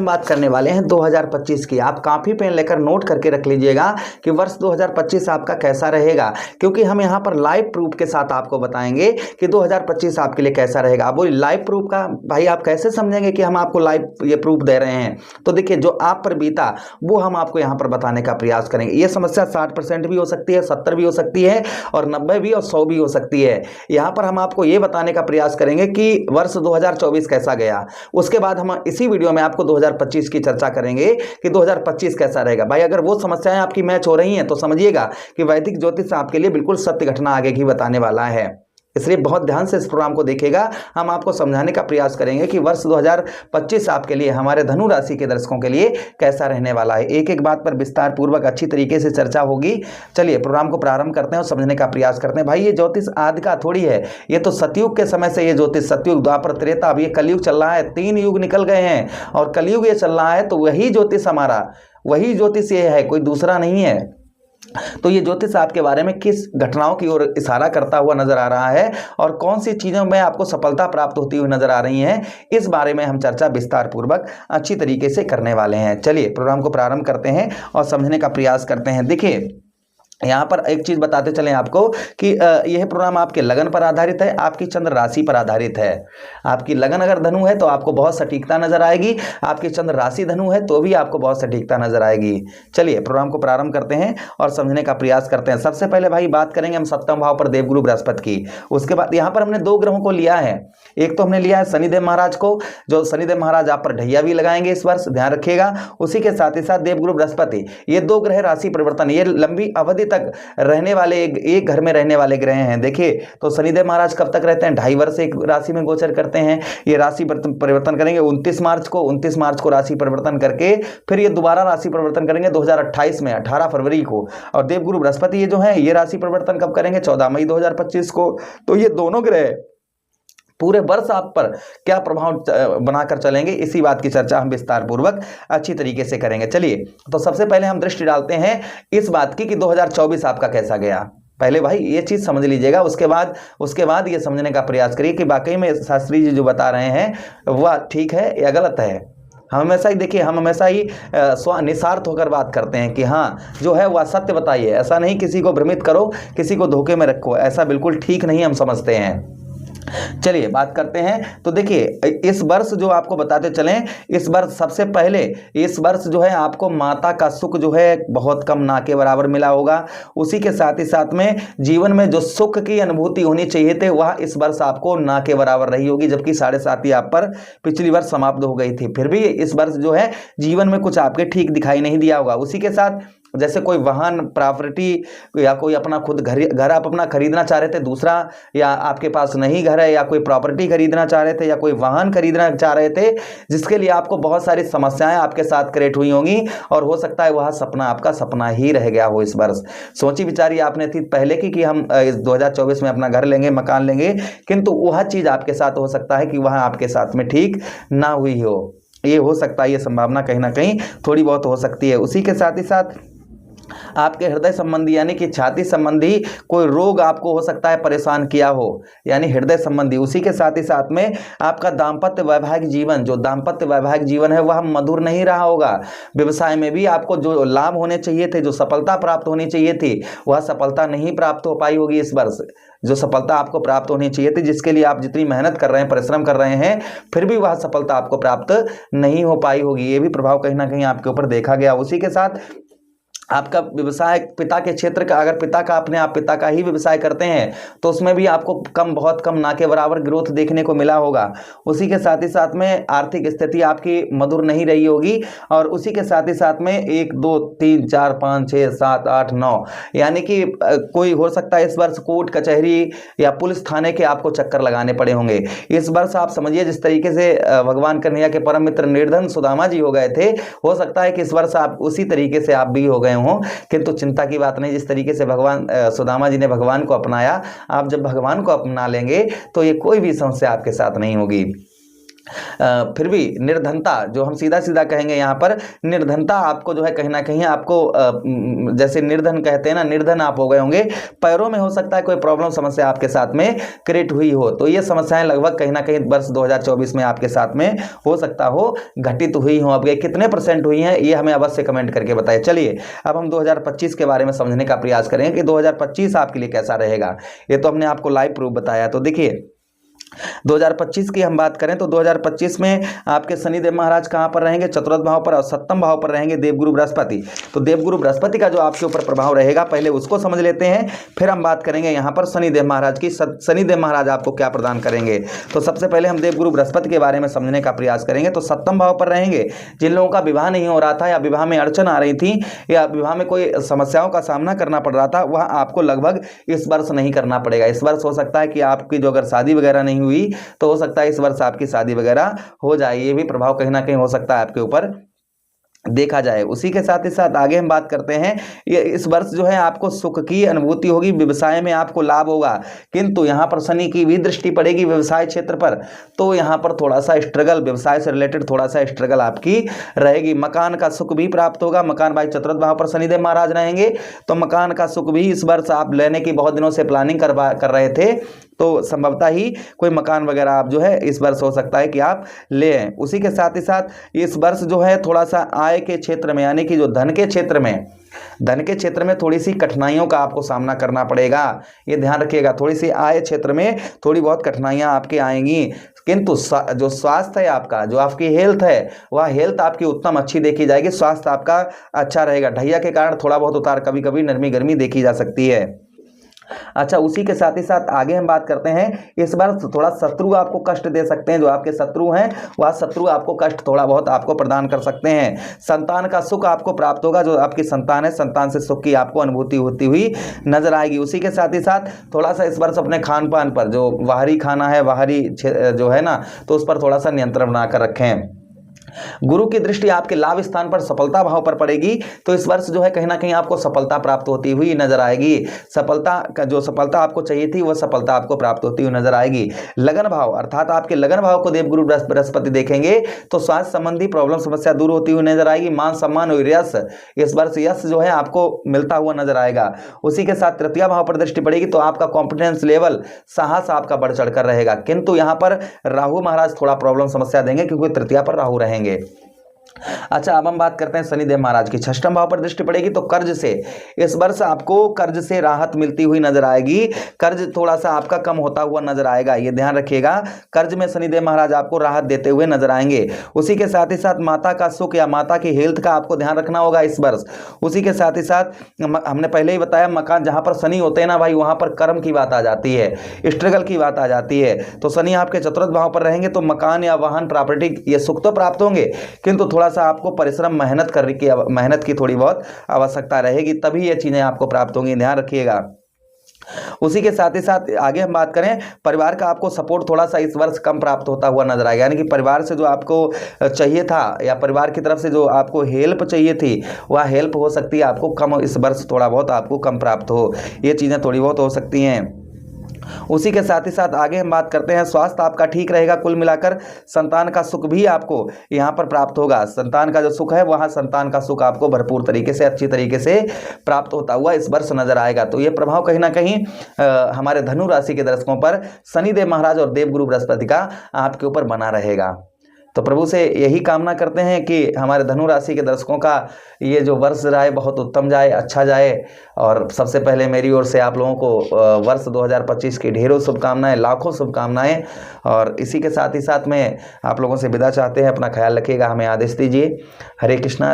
बात करने वाले हैं 2025 की। आप कॉपी पेन लेकर नोट करके रख लीजिएगा कि वर्ष 2025 आपका कैसा रहेगा, क्योंकि हम यहाँ पर लाइव प्रूफ के साथ आपको बताएंगे कि 2025 आपके लिए कैसा रहेगा। बोलिए लाइव प्रूफ का भाई आप कैसे समझेंगे कि हम आपको लाइव ये प्रूफ दे रहे हैं? तो देखिए जो आप पर बीता वो हम आपको यहाँ पर बताने का प्रयास करेंगे। ये समस्या 60% भी हो सकती है, 70 भी हो सकती है और 90 भी और 100 भी हो सकती है। यहाँ पर हम आपको ये बताने का प्रयास करेंगे कि वर्ष 2024 कैसा गया। उसके बाद हम इसी वीडियो में आपको 2025 की चर्चा करेंगे कि 2025 कैसा रहेगा। भाई अगर वो समस्याएं आपकी मैच हो रही हैं तो समझिएगा कि वैदिक ज्योतिष आपके लिए बिल्कुल सत्य घटना आगे की बताने वाला है। इसलिए बहुत ध्यान से इस प्रोग्राम को देखिएगा। हम आपको समझाने का प्रयास करेंगे कि वर्ष 2025 आपके लिए, हमारे धनु राशि के दर्शकों के लिए कैसा रहने वाला है। एक एक बात पर विस्तार पूर्वक अच्छी तरीके से चर्चा होगी। चलिए प्रोग्राम को प्रारंभ करते हैं और समझने का प्रयास करते हैं। भाई ये ज्योतिष आदि का थोड़ी है, ये तो सतयुग के समय से ये ज्योतिष, सतयुग, द्वापर, त्रेता, अब ये कलयुग चल रहा है। 3 युग निकल गए हैं और कलयुग ये चल रहा है, तो वही ज्योतिष हमारा, वही ज्योतिष ये है, कोई दूसरा नहीं है। तो ये ज्योतिष आपके बारे में किस घटनाओं की ओर इशारा करता हुआ नजर आ रहा है और कौन सी चीजों में आपको सफलता प्राप्त होती हुई नजर आ रही है, इस बारे में हम चर्चा विस्तार पूर्वक अच्छी तरीके से करने वाले हैं। चलिए प्रोग्राम को प्रारंभ करते हैं और समझने का प्रयास करते हैं। देखिए यहाँ पर एक चीज बताते चलें आपको कि यह प्रोग्राम आपके लगन पर आधारित है, आपकी चंद्र राशि पर आधारित है। आपकी लगन अगर धनु है तो आपको बहुत सटीकता नजर आएगी, आपकी चंद्र राशि धनु है तो भी आपको बहुत सटीकता नजर आएगी। चलिए प्रोग्राम को प्रारंभ करते हैं और समझने का प्रयास करते हैं। सबसे पहले भाई बात करेंगे हम सप्तम भाव पर देवगुरु बृहस्पति की। उसके बाद यहाँ पर हमने 2 ग्रहों को लिया है। एक तो हमने लिया है शनिदेव महाराज को, जो शनिदेव महाराज आप पर ढैया भी लगाएंगे इस वर्ष, ध्यान रखिएगा। उसी के साथ ही साथ देवगुरु बृहस्पति, ये 2 ग्रह राशि परिवर्तन, ये लंबी अवधि तक रहने वाले, एक घर में रहने वाले ग्रह हैं। देखिए तो शनिदेव महाराज कब तक रहते हैं? 2.5 वर्ष एक राशि में गोचर करते हैं। ये राशि परिवर्तन करेंगे 29 मार्च को राशि परिवर्तन करके फिर ये दोबारा राशि परिवर्तन करेंगे 2028 में 18 फरवरी को। और देवगुरु बृहस्पति ये जो है ये राशि परिवर्तन कब करेंगे? 14 मई 2025 को। तो ये दोनों ग्रह पूरे वर्ष आप पर क्या प्रभाव बनाकर चलेंगे, इसी बात की चर्चा हम विस्तार पूर्वक अच्छी तरीके से करेंगे। चलिए तो सबसे पहले हम दृष्टि डालते हैं इस बात की कि 2024 आपका कैसा गया। पहले भाई ये चीज समझ लीजिएगा, उसके बाद ये समझने का प्रयास करिए कि वाकई में शास्त्री जी जो बता रहे हैं वह ठीक है या गलत है। हम हमेशा ही देखिए, हम हमेशा ही निस्वार्थ होकर बात करते हैं कि हाँ जो है वह सत्य बताइए। ऐसा नहीं किसी को भ्रमित करो, किसी को धोखे में रखो, ऐसा बिल्कुल ठीक नहीं हम समझते हैं। चलिए बात करते हैं। तो देखिए इस वर्ष जो आपको बताते चलें, इस वर्ष सबसे पहले इस वर्ष जो है आपको माता का सुख जो है बहुत कम, ना के बराबर मिला होगा। उसी के साथ ही साथ में जीवन में जो सुख की अनुभूति होनी चाहिए थे वह इस वर्ष आपको ना के बराबर रही होगी, जबकि 7.5 आप पर पिछली वर्ष समाप्त हो गई थी। फिर भी इस वर्ष जो है जीवन में कुछ आपके ठीक दिखाई नहीं दिया होगा। उसी के साथ जैसे कोई वाहन, प्रॉपर्टी या कोई अपना खुद घर आप अपना खरीदना चाह रहे थे दूसरा, या आपके पास नहीं घर है, या कोई प्रॉपर्टी खरीदना चाह रहे थे, या कोई वाहन खरीदना चाह रहे थे, जिसके लिए आपको बहुत सारी समस्याएं आपके साथ क्रिएट हुई होंगी और हो सकता है वह सपना आपका सपना ही रह गया हो। इस वर्ष सोची विचारी आपने थी पहले की कि हम इस 2024 में अपना घर लेंगे, मकान लेंगे, किंतु वह चीज आपके साथ हो सकता है कि वह आपके साथ में ठीक ना हुई हो। ये हो सकता है, ये संभावना कहीं ना कहीं थोड़ी बहुत हो सकती है। उसी के साथ ही साथ आपके हृदय संबंधी यानी कि छाती संबंधी कोई रोग आपको हो सकता है परेशान किया हो, यानी हृदय संबंधी। उसी के साथ ही साथ में आपका दाम्पत्य वैवाहिक जीवन, जो दाम्पत्य वैवाहिक जीवन है वह मधुर नहीं रहा होगा। व्यवसाय में भी आपको जो लाभ होने चाहिए थे, जो सफलता प्राप्त होनी चाहिए थी, वह सफलता नहीं प्राप्त हो पाई होगी इस वर्ष। जो सफलता आपको प्राप्त होनी चाहिए थी, जिसके लिए आप जितनी मेहनत कर रहे हैं, परिश्रम कर रहे हैं, फिर भी वह सफलता आपको प्राप्त नहीं हो पाई होगी। ये भी प्रभाव कहीं ना कहीं आपके ऊपर देखा गया। उसी के साथ आपका व्यवसाय पिता के क्षेत्र का, अगर पिता का अपने आप पिता का ही व्यवसाय करते हैं तो उसमें भी आपको बहुत कम, ना के बराबर ग्रोथ देखने को मिला होगा। उसी के साथ ही साथ में आर्थिक स्थिति आपकी मधुर नहीं रही होगी। और उसी के साथ ही साथ में 1 2 3 4 5 6 7 8 9 यानी कि कोई हो सकता है इस वर्ष कोर्ट कचहरी या पुलिस थाने के आपको चक्कर लगाने पड़े होंगे। इस वर्ष आप समझिए जिस तरीके से भगवान कन्हैया के परम मित्र निर्धन सुदामा जी हो गए थे, हो सकता है कि इस वर्ष आप उसी तरीके से आप भी हो गए हो। किंतु चिंता की बात नहीं, जिस तरीके से भगवान सुदामा जी ने भगवान को अपनाया, आप जब भगवान को अपना लेंगे तो ये कोई भी समस्या आपके साथ नहीं होगी। फिर भी निर्धनता, जो हम सीधा सीधा कहेंगे यहाँ पर, निर्धनता आपको जो है कहीं ना कहीं आपको जैसे निर्धन कहते हैं ना, निर्धन आप हो गए होंगे, पैरों में हो सकता है कोई प्रॉब्लम समस्या आपके साथ में क्रिएट हुई हो। तो ये समस्याएं लगभग कहीं ना कहीं वर्ष 2024 में आपके साथ में हो सकता हो घटित हुई हो। अब ये कितने % हुई हैं ये हमें अवश्य कमेंट करके बताइए। चलिए अब हम 2025 के बारे में समझने का प्रयास करेंगे कि 2025 आपके लिए कैसा रहेगा। ये तो हमने आपको लाइव प्रूफ बताया। तो देखिए 2025 की हम बात करें तो 2025 में आपके शनिदेव महाराज कहां पर रहेंगे? चतुर्थ भाव पर, और सप्तम भाव पर रहेंगे देवगुरु बृहस्पति। तो देवगुरु बृहस्पति का जो आपके ऊपर प्रभाव रहेगा पहले उसको समझ लेते हैं, फिर हम बात करेंगे यहां पर शनिदेव महाराज की। शनिदेव महाराज आपको क्या प्रदान करेंगे। तो सबसे पहले हम देवगुरु बृहस्पति के बारे में समझने का प्रयास करेंगे। तो सप्तम भाव पर रहेंगे। जिन लोगों का विवाह नहीं हो रहा था या विवाह में अड़चन आ रही थी या विवाह में कोई समस्याओं का सामना करना पड़ रहा था, वह आपको लगभग इस वर्ष नहीं करना पड़ेगा। इस वर्ष हो सकता है कि आपकी जो अगर शादी वगैरह नहीं हुई तो हो सकता है इस वर्ष आपकी शादी वगैरह हो जाए। ये भी प्रभाव कहीं ना कहीं हो सकता है आपके ऊपर देखा जाए। उसी के साथ ही साथ आगे हम बात करते हैं, ये इस वर्ष जो है आपको सुख की अनुभूति होगी, व्यवसाय में आपको लाभ होगा। किंतु यहाँ पर शनि की भी दृष्टि पड़ेगी व्यवसाय क्षेत्र पर, तो यहाँ पर थोड़ा सा स्ट्रगल, व्यवसाय से रिलेटेड थोड़ा सा स्ट्रगल आपकी रहेगी। मकान का सुख भी प्राप्त होगा। मकान भाई चतुर्थ भाव पर शनिदेव महाराज रहेंगे, तो मकान का सुख भी इस वर्ष आप लेने की बहुत दिनों से प्लानिंग कर रहे थे, तो संभवतः ही कोई मकान वगैरह आप जो है इस वर्ष हो सकता है कि आप ले आए। उसी के साथ ही साथ इस वर्ष जो है थोड़ा सा आय के क्षेत्र में, यानी कि जो धन के क्षेत्र में थोड़ी सी कठिनाइयों का आपको सामना करना पड़ेगा। ये ध्यान रखिएगा, थोड़ी सी आय क्षेत्र में थोड़ी बहुत कठिनाइयां आपके आएंगी। किंतु जो स्वास्थ्य है आपका, जो आपकी हेल्थ है, वह हेल्थ आपकी उत्तम अच्छी देखी जाएगी। स्वास्थ्य आपका अच्छा रहेगा। ढैया के कारण थोड़ा बहुत उतार, कभी कभी नरमी गर्मी देखी जा सकती है। अच्छा, उसी के साथ ही साथ आगे हम बात करते हैं, इस बार थोड़ा शत्रु आपको कष्ट दे सकते हैं। जो आपके शत्रु हैं वह शत्रु आपको कष्ट थोड़ा बहुत आपको प्रदान कर सकते हैं। संतान का सुख आपको प्राप्त होगा। जो आपकी संतान है, संतान से सुख की आपको अनुभूति होती हुई नजर आएगी। उसी के साथ ही साथ थोड़ा सा इस वर्ष अपने खान पान पर, जो बाहरी खाना है, बाहरी जो है ना, तो उस पर थोड़ा सा नियंत्रण बनाकर रखें। गुरु की दृष्टि आपके लाभ स्थान पर सफलता भाव पर पड़ेगी, तो इस वर्ष जो है कहीं ना कहीं आपको सफलता प्राप्त होती हुई नजर आएगी। सफलता का जो सफलता आपको चाहिए थी वह सफलता आपको प्राप्त होती हुई नजर आएगी। लगन भाव, अर्थात आपके लगन भाव को देवगुरु बृहस्पति देखेंगे तो स्वास्थ्य संबंधी प्रॉब्लम समस्या दूर होती हुई नजर आएगी। मान सम्मान और यश, इस वर्ष यश जो है आपको मिलता हुआ नजर आएगा। उसी के साथ तृतीय भाव पर दृष्टि पड़ेगी तो आपका कॉन्फिडेंस लेवल, साहस आपका बढ़ चढ़कर रहेगा। किंतु यहां पर राहु महाराज थोड़ा प्रॉब्लम समस्या देंगे, क्योंकि तृतीय पर राहु रहेंगे। अच्छा, अब हम बात करते हैं शनिदेव महाराज की। षष्ठम भाव पर दृष्टि पड़ेगी तो कर्ज से, इस वर्ष आपको कर्ज से राहत मिलती हुई नजर आएगी। कर्ज थोड़ा सा आपका कम होता हुआ नजर आएगा, ये ध्यान रखिएगा। कर्ज में शनिदेव महाराज आपको राहत देते हुए नजर आएंगे। उसी के साथ ही साथ माता का सुख या माता की हेल्थ का आपको ध्यान रखना होगा इस वर्ष। उसी के साथ ही साथ हमने पहले ही बताया, मकान जहां पर शनि होते हैं ना भाई, वहां पर कर्म की बात आ जाती है, स्ट्रगल की बात आ जाती है। तो शनि आपके चतुर्थ भाव पर रहेंगे तो मकान या वाहन, प्रॉपर्टी, ये सुख तो प्राप्त होंगे, किंतु थोड़ा सा आपको परिश्रम, मेहनत की थोड़ी बहुत आवश्यकता रहेगी, तभी ये चीजें आपको प्राप्त होंगी, ध्यान रखिएगा। उसी के साथ ही साथ आगे हम बात करें, परिवार का आपको सपोर्ट थोड़ा सा इस वर्ष कम प्राप्त होता हुआ नजर आएगा। यानी कि परिवार से जो आपको चाहिए था या परिवार की तरफ से जो आपको हेल्प चाहिए थी, वह हेल्प हो सकती है आपको कम, इस वर्ष थोड़ा बहुत आपको कम प्राप्त हो, ये चीजें थोड़ी बहुत हो सकती हैं। उसी के साथ ही साथ आगे हम बात करते हैं, स्वास्थ्य आपका ठीक रहेगा। कुल मिलाकर संतान का सुख भी आपको यहां पर प्राप्त होगा। संतान का जो सुख है, वहां संतान का सुख आपको भरपूर तरीके से, अच्छी तरीके से प्राप्त होता हुआ इस वर्ष नजर आएगा। तो ये प्रभाव कहीं ना कहीं हमारे धनु राशि के दर्शकों पर शनिदेव महाराज और देवगुरु बृहस्पति का आपके ऊपर बना रहेगा। तो प्रभु से यही कामना करते हैं कि हमारे धनु राशि के दर्शकों का ये जो वर्ष जाए बहुत उत्तम जाए, अच्छा जाए। और सबसे पहले मेरी ओर से आप लोगों को वर्ष 2025 की ढेरों शुभकामनाएं, लाखों शुभकामनाएं। और इसी के साथ ही साथ में आप लोगों से विदा चाहते हैं। अपना ख्याल रखिएगा, हमें आदेश दीजिए। हरे कृष्णा।